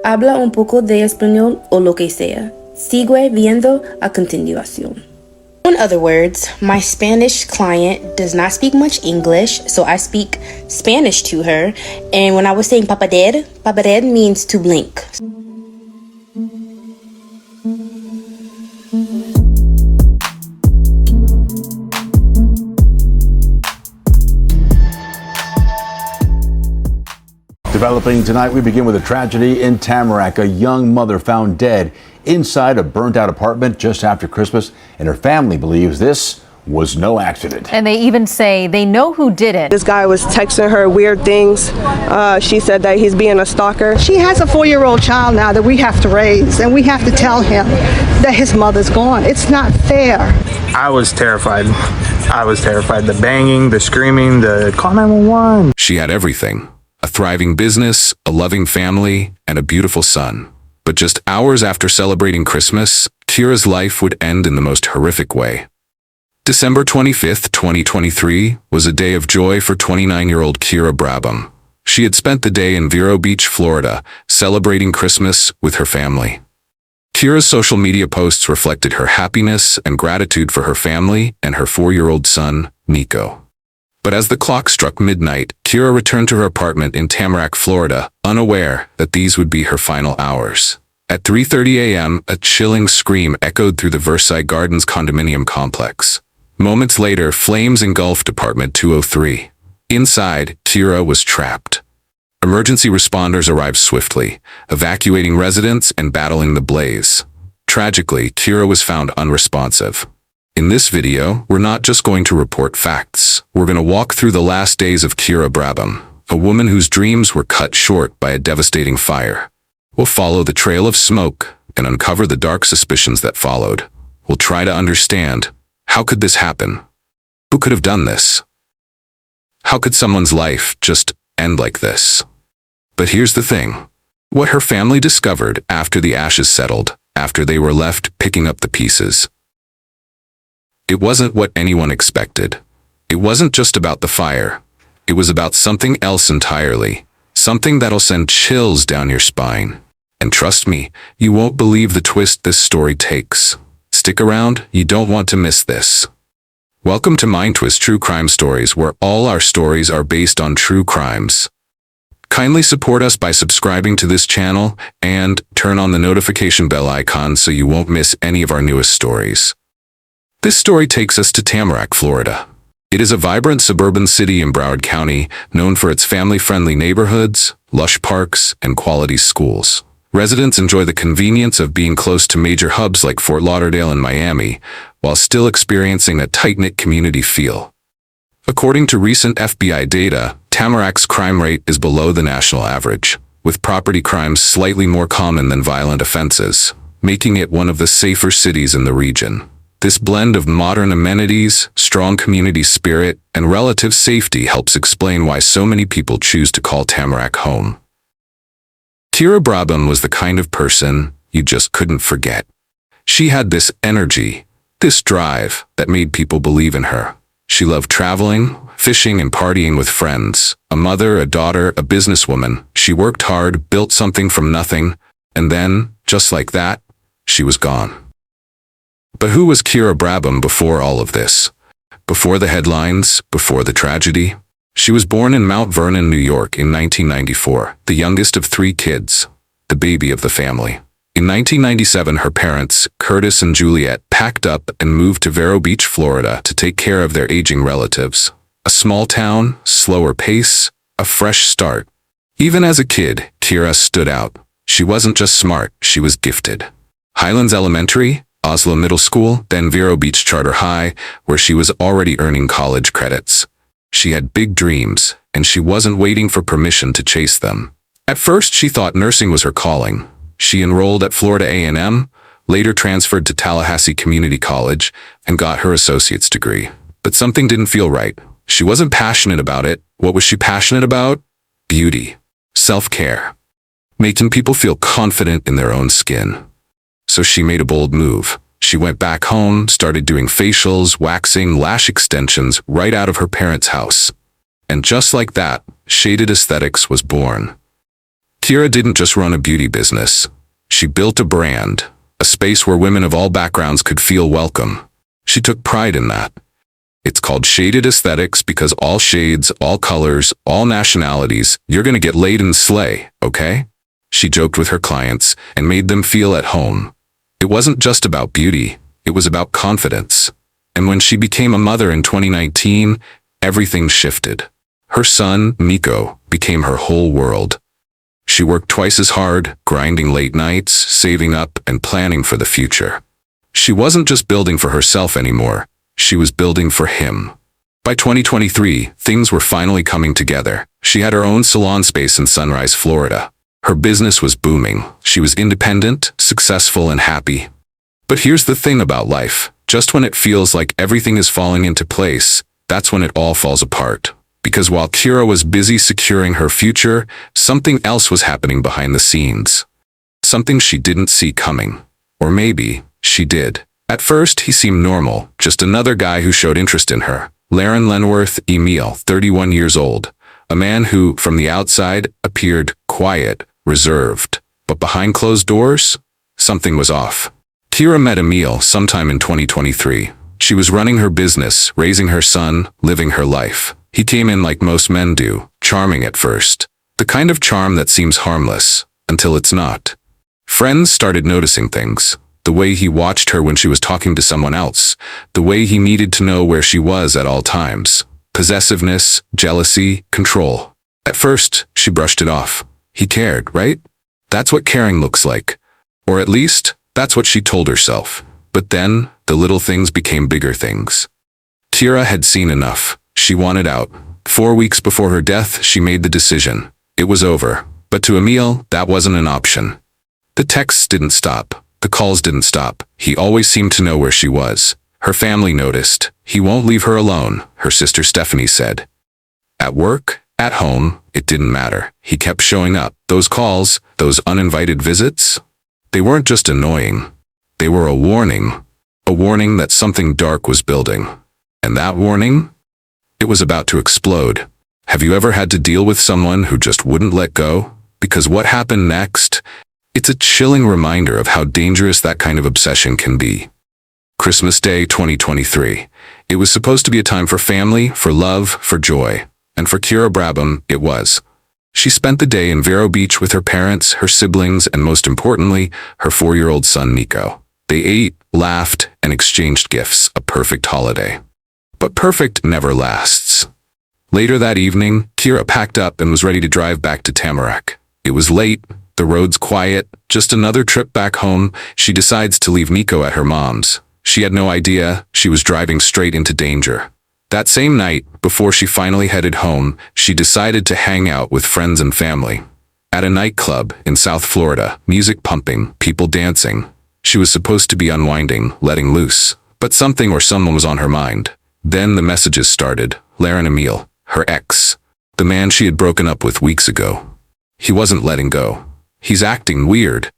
Habla un poco de español o lo que sea. Sigue viendo a continuación. In other words, my Spanish client does not speak much English, so I speak Spanish to her. And when I was saying papader means to blink. Developing tonight, we begin with a tragedy in Tamarac. A young mother found dead inside a burnt-out apartment just after Christmas, and her family believes this was no accident. And they even say they know who did it. This guy was texting her weird things. She said that he's being a stalker. She has a 4-year-old child now that we have to raise, and we have to tell him that his mother's gone. It's not fair. I was terrified. The banging, the screaming, the call 911. She had everything. A thriving business, a loving family, and a beautiful son. But just hours after celebrating Christmas, Keera's life would end in the most horrific way. December 25th, 2023 was a day of joy for 29-year-old Keera Brabham. She had spent the day in Vero Beach, Florida, celebrating Christmas with her family. Keera's social media posts reflected her happiness and gratitude for her family and her 4-year-old son, Nico. But as the clock struck midnight, Keera returned to her apartment in Tamarac, Florida, unaware that these would be her final hours. At 3:30 a.m., a chilling scream echoed through the Versailles Gardens condominium complex. Moments later, flames engulfed apartment 203. Inside, Keera was trapped. Emergency responders arrived swiftly, evacuating residents and battling the blaze. Tragically, Keera was found unresponsive. In this video, we're not just going to report facts. We're going to walk through the last days of Keera Brabham, a woman whose dreams were cut short by a devastating fire. We'll follow the trail of smoke and uncover the dark suspicions that followed. We'll try to understand, how could this happen? Who could have done this? How could someone's life just end like this? But here's the thing. What her family discovered after the ashes settled, after they were left picking up the pieces. It wasn't what anyone expected. It wasn't just about the fire. It was about something else entirely. Something that'll send chills down your spine. And trust me, you won't believe the twist this story takes. Stick around, you don't want to miss this. Welcome to Mind Twist True Crime Stories, where all our stories are based on true crimes. Kindly support us by subscribing to this channel and turn on the notification bell icon so you won't miss any of our newest stories. This story takes us to Tamarac, Florida. It is a vibrant suburban city in Broward County, known for its family-friendly neighborhoods, lush parks, and quality schools. Residents enjoy the convenience of being close to major hubs like Fort Lauderdale and Miami, while still experiencing a tight-knit community feel. According to recent FBI data, Tamarac's crime rate is below the national average, with property crimes slightly more common than violent offenses, making it one of the safer cities in the region. This blend of modern amenities, strong community spirit, and relative safety helps explain why so many people choose to call Tamarac home. Keera Brabham was the kind of person you just couldn't forget. She had this energy, this drive that made people believe in her. She loved traveling, fishing, and partying with friends. A mother, a daughter, a businesswoman. She worked hard, built something from nothing, and then, just like that, she was gone. But who was Keera Brabham before all of this? Before the headlines, before the tragedy? She was born in Mount Vernon, New York in 1994, the youngest of 3 kids, the baby of the family. In 1997, her parents, Curtis and Juliet, packed up and moved to Vero Beach, Florida to take care of their aging relatives. A small town, slower pace, a fresh start. Even as a kid, Keera stood out. She wasn't just smart, she was gifted. Highlands Elementary, Oslo Middle School, then Vero Beach Charter High, where she was already earning college credits. She had big dreams, and she wasn't waiting for permission to chase them. At first, she thought nursing was her calling. She enrolled at Florida A&M, later transferred to Tallahassee Community College, and got her associate's degree. But something didn't feel right. She wasn't passionate about it. What was she passionate about? Beauty. Self-care. Making people feel confident in their own skin. So she made a bold move. She went back home, started doing facials, waxing, lash extensions right out of her parents' house. And just like that, Shaded Aesthetics was born. Keera didn't just run a beauty business. She built a brand, a space where women of all backgrounds could feel welcome. She took pride in that. It's called shaded aesthetics because all shades, all colors, all nationalities, you're gonna get laid and slay, okay? She joked with her clients and made them feel at home. It wasn't just about beauty, it was about confidence. And when she became a mother in 2019, everything shifted. Her son, Nico, became her whole world. She worked twice as hard, grinding late nights, saving up, and planning for the future. She wasn't just building for herself anymore. She was building for him. By 2023, things were finally coming together. She had her own salon space in Sunrise, Florida. Her business was booming. She was independent, successful, and happy. But here's the thing about life. Just when it feels like everything is falling into place, that's when it all falls apart. Because while Keera was busy securing her future, something else was happening behind the scenes. Something she didn't see coming. Or maybe she did. At first, he seemed normal, just another guy who showed interest in her. Laren Lenworth Emile, 31 years old. A man who, from the outside, appeared quiet, reserved. But behind closed doors, something was off. Keera met Emile sometime in 2023. She was running her business, raising her son, living her life. He came in like most men do, charming at first. The kind of charm that seems harmless, until it's not. Friends started noticing things. The way he watched her when she was talking to someone else. The way he needed to know where she was at all times. Possessiveness, jealousy, control. At first, she brushed it off. He cared, right? That's what caring looks like. Or at least, that's what she told herself. But then, the little things became bigger things. Keera had seen enough. She wanted out. 4 weeks before her death, she made the decision. It was over. But to Emile, that wasn't an option. The texts didn't stop. The calls didn't stop. He always seemed to know where she was. Her family noticed. He won't leave her alone, her sister Stephanie said. At work, at home, it didn't matter. He kept showing up. Those calls, those uninvited visits, they weren't just annoying. They were a warning. A warning that something dark was building. And that warning? It was about to explode. Have you ever had to deal with someone who just wouldn't let go? Because what happened next? It's a chilling reminder of how dangerous that kind of obsession can be. Christmas Day 2023. It was supposed to be a time for family, for love, for joy. And for Keera Brabham, it was. She spent the day in Vero Beach with her parents, her siblings, and most importantly, her 4-year-old son Nico. They ate, laughed, and exchanged gifts, a perfect holiday. But perfect never lasts. Later that evening, Keera packed up and was ready to drive back to Tamarac. It was late, the roads quiet, just another trip back home. She decides to leave Nico at her mom's. She had no idea she was driving straight into danger. That same night, before she finally headed home, she decided to hang out with friends and family. At a nightclub in South Florida, music pumping, people dancing. She was supposed to be unwinding, letting loose. But something or someone was on her mind. Then the messages started. Laren Emile, her ex. The man she had broken up with weeks ago. He wasn't letting go. He's acting weird.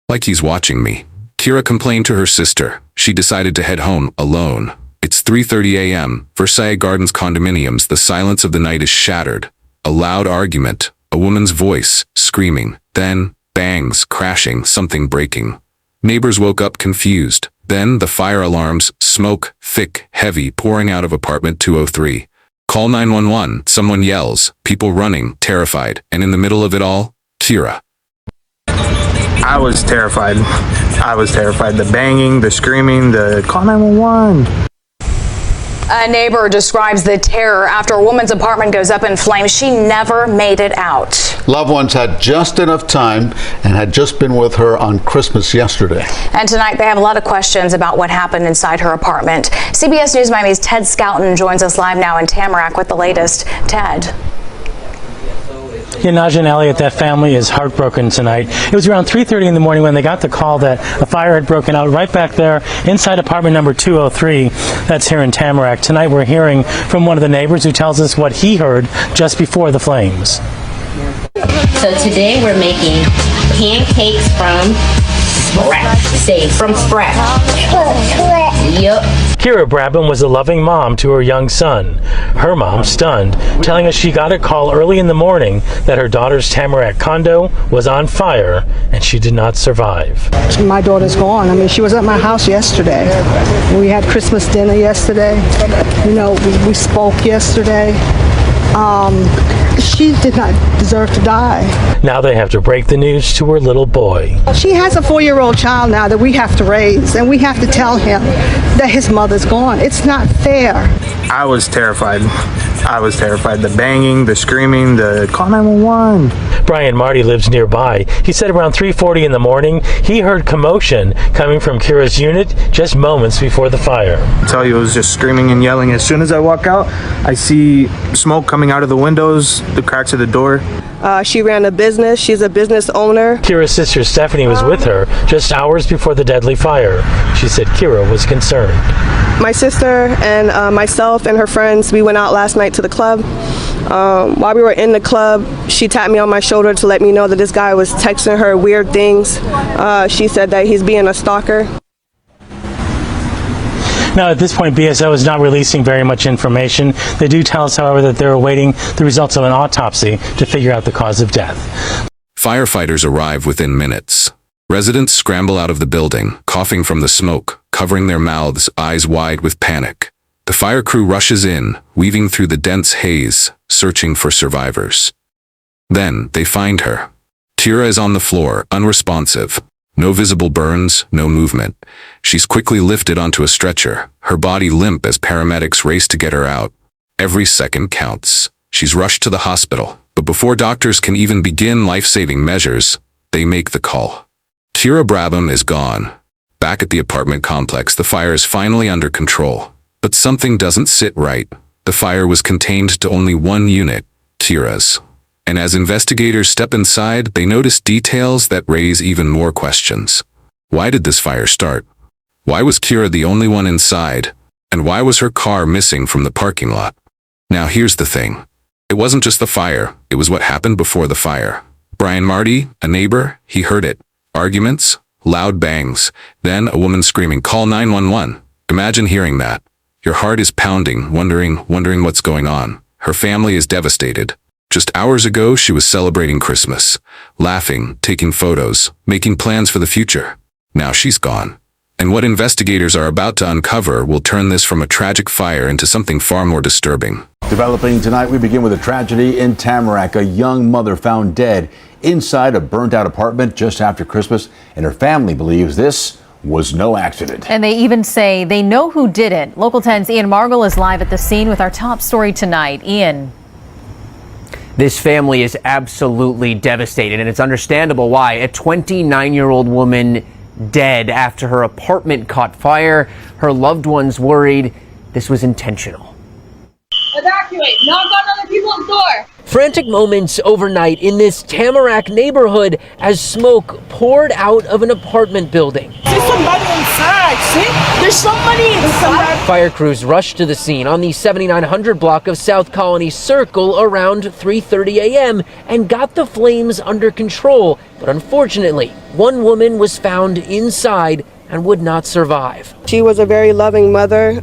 Like he's watching me. Keera complained to her sister. She decided to head home alone. It's 3:30 a.m. Versailles Gardens condominiums. The silence of the night is shattered. A loud argument. A woman's voice, screaming. Then, bangs, crashing, something breaking. Neighbors woke up confused. Then the fire alarms, smoke, thick, heavy, pouring out of apartment 203. Call 911. Someone yells. People running, terrified. And in the middle of it all, Keera. I was terrified. The banging, the screaming, the call 911. A neighbor describes the terror after a woman's apartment goes up in flames. She never made it out. Loved ones had just enough time and had just been with her on Christmas yesterday. And tonight they have a lot of questions about what happened inside her apartment. CBS News Miami's Ted Scouten joins us live now in Tamarac with the latest. Ted. Yeah, Naja and Elliot, that family is heartbroken tonight. It was around 3:30 in the morning when they got the call that a fire had broken out right back there inside apartment number 203. That's here in Tamarac. Tonight we're hearing from one of the neighbors who tells us what he heard just before the flames. So today we're making pancakes from scratch. Say from scratch. Yep. Keera Brabham was a loving mom to her young son. Her mom, stunned, telling us she got a call early in the morning that her daughter's Tamarac condo was on fire and she did not survive. My daughter's gone. I mean, she was at my house yesterday. We had Christmas dinner yesterday. You know, we spoke yesterday. She did not deserve to die. Now they have to break the news to her little boy. She has a 4-year-old child now that we have to raise, and we have to tell him that his mother's gone. It's not fair. I was terrified. The banging, the screaming, the call 911. Brian Marty lives nearby. He said around 3:40 in the morning, he heard commotion coming from Keera's unit just moments before the fire. I tell you, it was just screaming and yelling. As soon as I walk out, I see smoke coming out of the windows, the cracks of the door. She ran a business. She's a business owner. Keera's sister Stephanie was with her just hours before the deadly fire. She said Keera was concerned. My sister and myself and her friends, we went out last night to the club. While we were in the club, she tapped me on my shoulder to let me know that this guy was texting her weird things. She said that he's being a stalker. Now, at this point, BSO is not releasing very much information. They do tell us, however, that they're awaiting the results of an autopsy to figure out the cause of death. Firefighters arrive within minutes. Residents scramble out of the building, coughing from the smoke, covering their mouths, eyes wide with panic. The fire crew rushes in, weaving through the dense haze, searching for survivors. Then they find her. Keera is on the floor, unresponsive. No visible burns, no movement. She's quickly lifted onto a stretcher, her body limp as paramedics race to get her out. Every second counts. She's rushed to the hospital, but before doctors can even begin life-saving measures, they make the call. Keera Brabham is gone. Back at the apartment complex, the fire is finally under control. But something doesn't sit right. The fire was contained to only one unit, Keera's. And as investigators step inside, they notice details that raise even more questions. Why did this fire start? Why was Keera the only one inside? And why was her car missing from the parking lot? Now here's the thing. It wasn't just the fire, it was what happened before the fire. Brian Marty, a neighbor, he heard it. Arguments, loud bangs, then a woman screaming, "Call 911." Imagine hearing that. Your heart is pounding, wondering what's going on. Her family is devastated. Just hours ago, she was celebrating Christmas, laughing, taking photos, making plans for the future. Now she's gone. And what investigators are about to uncover will turn this from a tragic fire into something far more disturbing. Developing tonight, we begin with a tragedy in Tamarac. A young mother found dead inside a burnt-out apartment just after Christmas, and her family believes this was no accident. And they even say they know who did it. Local 10's Ian Margol is live at the scene with our top story tonight. Ian. This family is absolutely devastated, and it's understandable why. A 29-year-old woman dead after her apartment caught fire. Her loved ones worried this was intentional. Evacuate! Knock on other people's door! Frantic moments overnight in this Tamarac neighborhood as smoke poured out of an apartment building. There's somebody inside, see? There's somebody inside! Fire crews rushed to the scene on the 7900 block of South Colony Circle around 3:30 a.m. and got the flames under control. But unfortunately, one woman was found inside and would not survive. She was a very loving mother,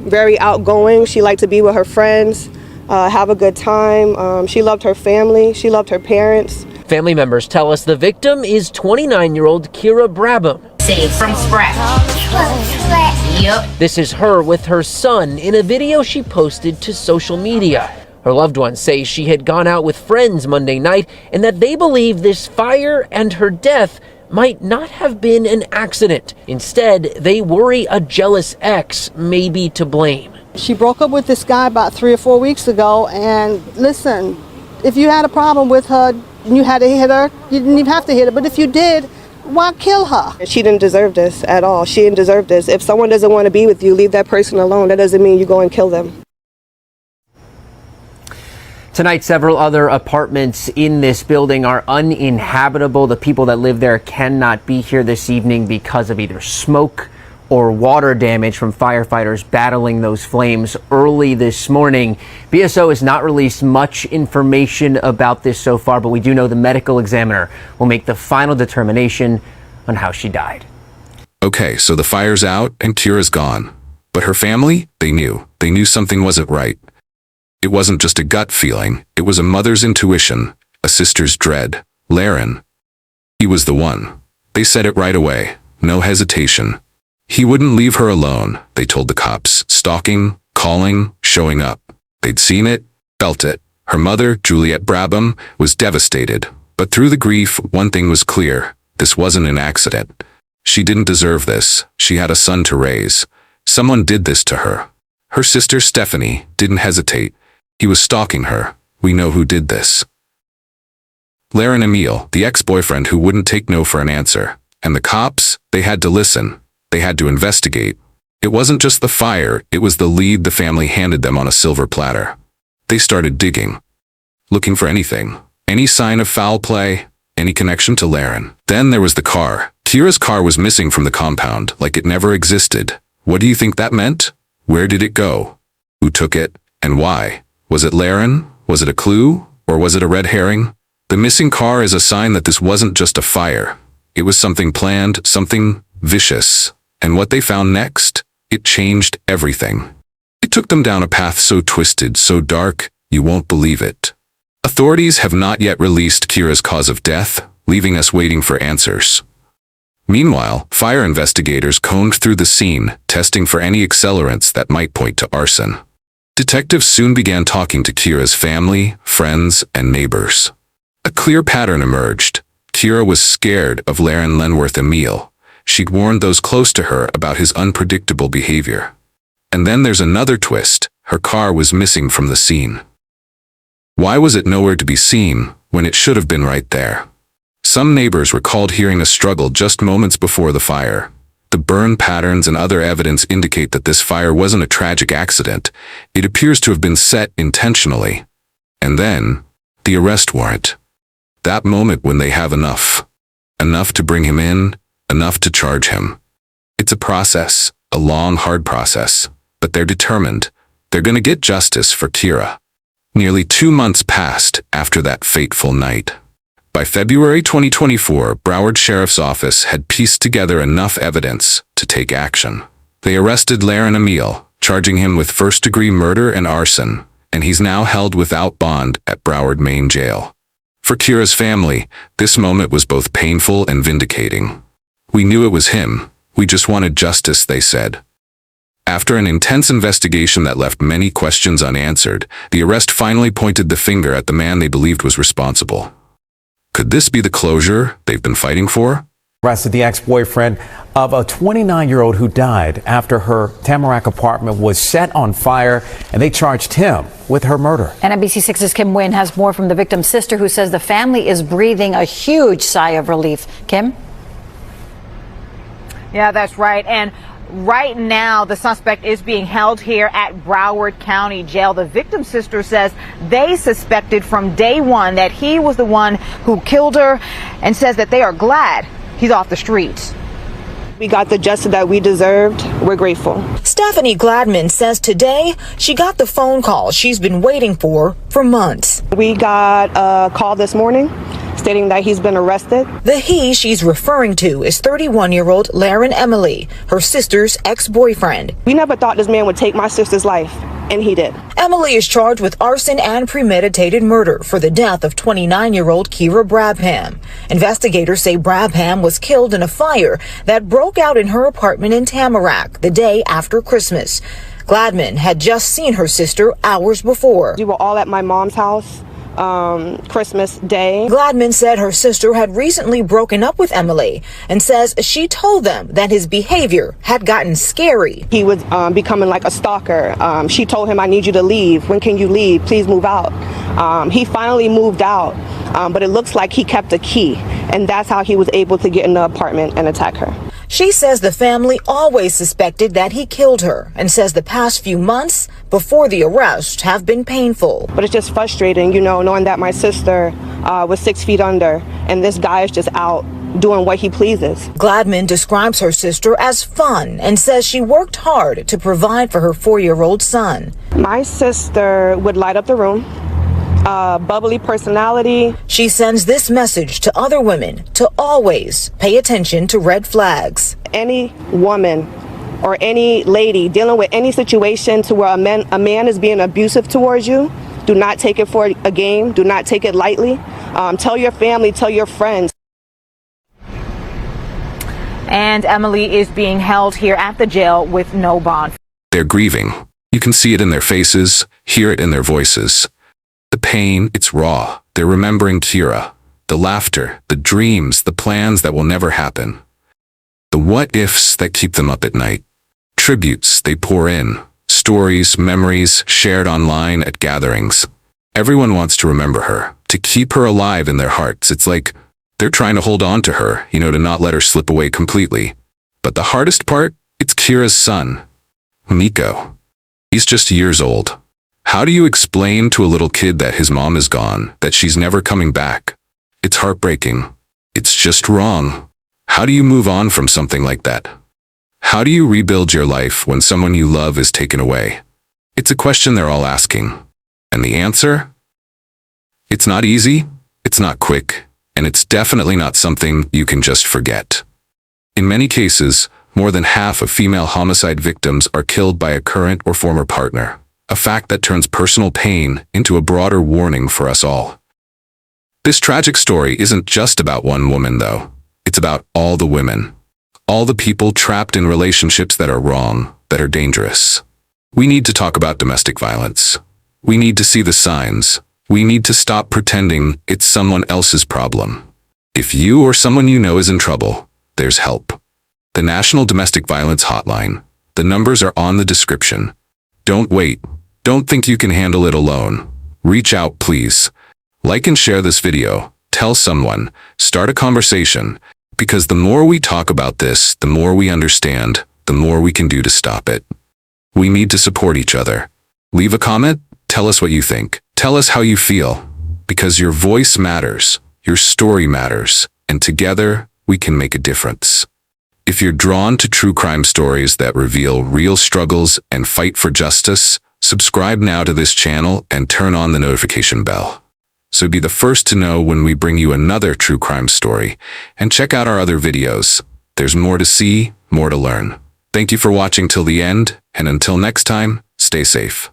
very outgoing. She liked to be with her friends, have a good time. She loved her family. She loved her parents. Family members tell us the victim is 29-year-old Keera Brabham. Say from scratch. Yep. This is her with her son in a video she posted to social media. Her loved ones say she had gone out with friends Monday night and that they believe this fire and her death might not have been an accident. Instead, they worry a jealous ex may be to blame. She broke up with this guy about 3 or 4 weeks ago, and listen, if you had a problem with her and you had to hit her, you didn't even have to hit her, but if you did, why kill her? She didn't deserve this at all. She didn't deserve this. If someone doesn't want to be with you, leave that person alone. That doesn't mean you go and kill them. Tonight, several other apartments in this building are uninhabitable. The people that live there cannot be here this evening because of either smoke or water damage from firefighters battling those flames early this morning. BSO has not released much information about this so far, but we do know the medical examiner will make the final determination on how she died. Okay, so the fire's out and Keera's gone. But her family, they knew. They knew something wasn't right. It wasn't just a gut feeling. It was a mother's intuition, a sister's dread. Laren. He was the one. They said it right away. No hesitation. He wouldn't leave her alone, they told the cops. Stalking, calling, showing up. They'd seen it, felt it. Her mother, Keera Brabham, was devastated. But through the grief, one thing was clear. This wasn't an accident. She didn't deserve this. She had a son to raise. Someone did this to her. Her sister, Stephanie, didn't hesitate. He was stalking her. We know who did this. Laren Emile, the ex-boyfriend who wouldn't take no for an answer. And the cops, they had to listen. They had to investigate. It wasn't just the fire, it was the lead the family handed them on a silver platter. They started digging. Looking for anything. Any sign of foul play, any connection to Laren. Then there was the car. Keera's car was missing from the compound, like it never existed. What do you think that meant? Where did it go? Who took it, and why? Was it Laren? Was it a clue? Or was it a red herring? The missing car is a sign that this wasn't just a fire. It was something planned, something vicious. And what they found next? It changed everything. It took them down a path so twisted, so dark, you won't believe it. Authorities have not yet released Keera's cause of death, leaving us waiting for answers. Meanwhile, fire investigators combed through the scene, testing for any accelerants that might point to arson. Detectives soon began talking to Keera's family, friends, and neighbors. A clear pattern emerged. Keera was scared of Laren Lenworth Emile. She'd warned those close to her about his unpredictable behavior. And then there's another twist. Her car was missing from the scene. Why was it nowhere to be seen when it should have been right there? Some neighbors recalled hearing a struggle just moments before the fire. The burn patterns and other evidence indicate that this fire wasn't a tragic accident. It appears to have been set intentionally. And then, the arrest warrant. That moment when they have enough. Enough to bring him in, enough to charge him. It's a process, a long, hard process. But they're determined. They're going to get justice for Keera. Nearly 2 months passed after that fateful night. By February 2024, Broward Sheriff's Office had pieced together enough evidence to take action. They arrested Laren Emile, charging him with first-degree murder and arson, and he's now held without bond at Broward Main Jail. For Keera's family, this moment was both painful and vindicating. We knew it was him. We just wanted justice, they said. After an intense investigation that left many questions unanswered, the arrest finally pointed the finger at the man they believed was responsible. Could this be the closure they've been fighting for? Arrested the ex-boyfriend of a 29-year-old who died after her Tamarac apartment was set on fire, and they charged him with her murder. And NBC6's Kim Nguyen has more from the victim's sister, who says the family is breathing a huge sigh of relief. Kim? Yeah, that's right. And right now, the suspect is being held here at Broward County Jail. The victim's sister says they suspected from day one that he was the one who killed her, and says that they are glad he's off the streets. We got the justice that we deserved. We're grateful. Stephanie Gladman says today she got the phone call she's been waiting for months. We got a call this morning stating that he's been arrested. The he she's referring to is 31-year-old Laren Emile, her sister's ex-boyfriend. We never thought this man would take my sister's life, and he did. Emile is charged with arson and premeditated murder for the death of 29-year-old Keera Brabham. Investigators say Brabham was killed in a fire that broke out in her apartment in Tamarac the day after Christmas. Gladman had just seen her sister hours before. We were all at my mom's house Christmas Day. Gladman said her sister had recently broken up with Emile and says she told them that his behavior had gotten scary. He was becoming like a stalker. She told him, I need you to leave. When can you leave? Please move out. He finally moved out, but it looks like he kept a key, and that's how he was able to get in the apartment and attack her. She says the family always suspected that he killed her, and says the past few months before the arrest have been painful. But it's just frustrating, you know, knowing that my sister was 6 feet under, and this guy is just out doing what he pleases. Gladman describes her sister as fun and says she worked hard to provide for her 4-year-old son. My sister would light up the room. bubbly personality. She sends this message to other women to always pay attention to red flags. Any woman or any lady dealing with any situation to where a man is being abusive towards you, do not take it for a game. Do not take it lightly. Tell your family, tell your friends. And Emily is being held here at the jail with no bond. They're grieving. You can see it in their faces, hear it in their voices. The pain, it's raw. They're remembering Keera, the laughter, the dreams, the plans that will never happen. The what-ifs that keep them up at night. Tributes they pour in. Stories, memories shared online at gatherings. Everyone wants to remember her, to keep her alive in their hearts. It's like they're trying to hold on to her, to not let her slip away completely. But the hardest part, it's Keera's son, Miko. He's just years old. How do you explain to a little kid that his mom is gone, that she's never coming back? It's heartbreaking. It's just wrong. How do you move on from something like that? How do you rebuild your life when someone you love is taken away? It's a question they're all asking. And the answer? It's not easy, it's not quick, and it's definitely not something you can just forget. In many cases, more than half of female homicide victims are killed by a current or former partner, a fact that turns personal pain into a broader warning for us all. This tragic story isn't just about one woman, though. It's about all the women. All the people trapped in relationships that are wrong, that are dangerous. We need to talk about domestic violence. We need to see the signs. We need to stop pretending it's someone else's problem. If you or someone you know is in trouble, there's help. The National Domestic Violence Hotline. The numbers are on the description. Don't wait. Don't think you can handle it alone. Reach out, please. Like and share this video. Tell someone. Start a conversation. Because the more we talk about this, the more we understand, the more we can do to stop it. We need to support each other. Leave a comment. Tell us what you think. Tell us how you feel. Because your voice matters. Your story matters. And together, we can make a difference. If you're drawn to true crime stories that reveal real struggles and fight for justice, subscribe now to this channel and turn on the notification bell. So be the first to know when we bring you another true crime story. And check out our other videos. There's more to see, more to learn. Thank you for watching till the end, and until next time, stay safe.